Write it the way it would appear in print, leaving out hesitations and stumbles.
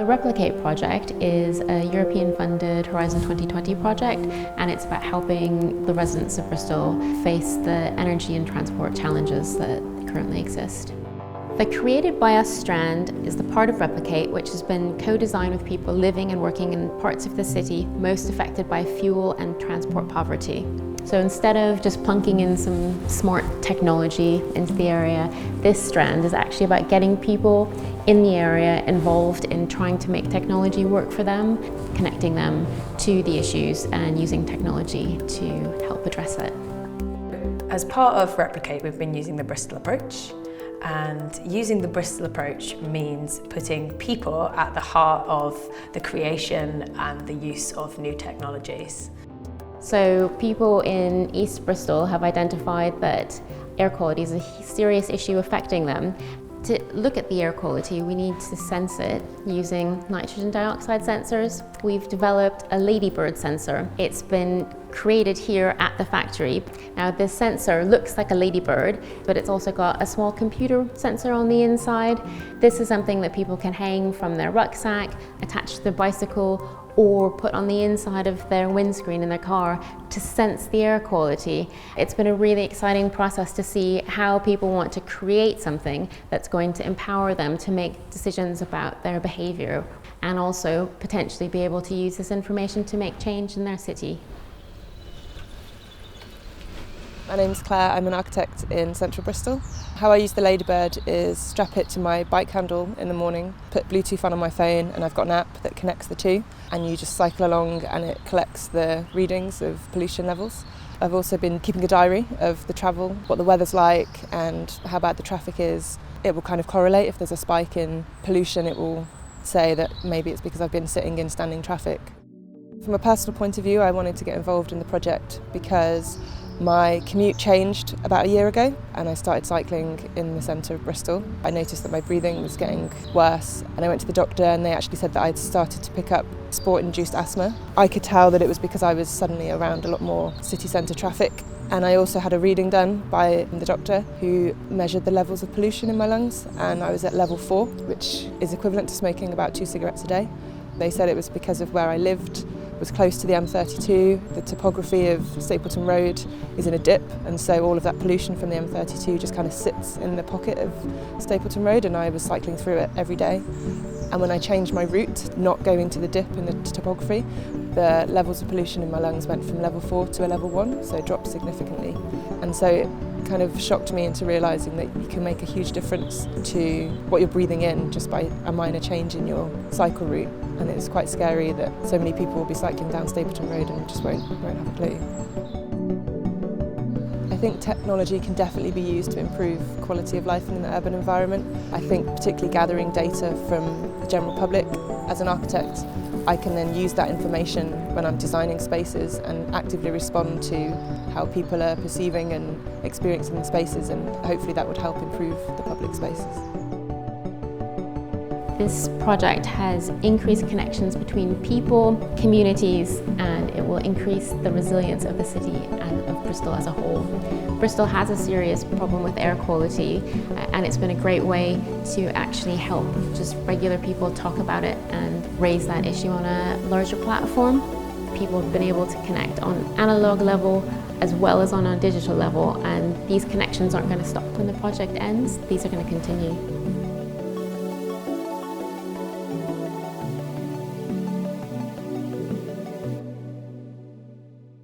Replicate project is a European-funded Horizon 2020 project, and it's about helping the residents of Bristol face the energy and transport challenges that currently exist. The Created by Us strand is the part of Replicate which has been co-designed with people living and working in parts of the city most affected by fuel and transport poverty. So instead of just plunking in some smart technology into the area, this strand is actually about getting people in the area involved in trying to make technology work for them, connecting them to the issues and using technology to help address it. As part of Replicate, we've been using the Bristol approach. And using the Bristol approach means putting people at the heart of the creation and the use of new technologies. So people in East Bristol have identified that air quality is a serious issue affecting them. To look at the air quality, we need to sense it using nitrogen dioxide sensors. We've developed a ladybird sensor. It's been created here at the factory. Now this sensor looks like a ladybird, but it's also got a small computer sensor on the inside. This is something that people can hang from their rucksack, attach to their bicycle, or put on the inside of their windscreen in their car to sense the air quality. It's been a really exciting process to see how people want to create something that's going to empower them to make decisions about their behaviour and also potentially be able to use this information to make change in their city. My name's Claire, I'm an architect in central Bristol. How I use the Ladybird is strap it to my bike handle in the morning, put Bluetooth on my phone, and I've got an app that connects the two, and you just cycle along and it collects the readings of pollution levels. I've also been keeping a diary of the travel, what the weather's like and how bad the traffic is. It will kind of correlate. If there's a spike in pollution, it will say that maybe it's because I've been sitting in standing traffic. From a personal point of view, I wanted to get involved in the project because my commute changed about a year ago and I started cycling in the centre of Bristol. I noticed that my breathing was getting worse and I went to the doctor and they actually said that I'd started to pick up sport-induced asthma. I could tell that it was because I was suddenly around a lot more city centre traffic, and I also had a reading done by the doctor who measured the levels of pollution in my lungs, and I was at level 4, which is equivalent to smoking about 2 cigarettes a day. They said it was because of where I lived, was close to the M32. The topography of Stapleton Road is in a dip, and so all of that pollution from the M32 just kind of sits in the pocket of Stapleton Road, and I was cycling through it every day. And when I changed my route, not going to the dip in the topography, the levels of pollution in my lungs went from level 4 to a level 1, so it dropped significantly. And so it kind of shocked me into realising that you can make a huge difference to what you're breathing in just by a minor change in your cycle route. And it's quite scary that so many people will be cycling down Stapleton Road and just won't have a clue. I think technology can definitely be used to improve quality of life in the urban environment. I think particularly gathering data from the general public. As an architect, I can then use that information when I'm designing spaces and actively respond to how people are perceiving and experiencing the spaces, and hopefully that would help improve the public spaces. This project has increased connections between people, communities, and it will increase the resilience of the city and of Bristol as a whole. Bristol has a serious problem with air quality, and it's been a great way to actually help just regular people talk about it and raise that issue on a larger platform. People have been able to connect on an analog level as well as on a digital level, and these connections aren't going to stop when the project ends. These are going to continue.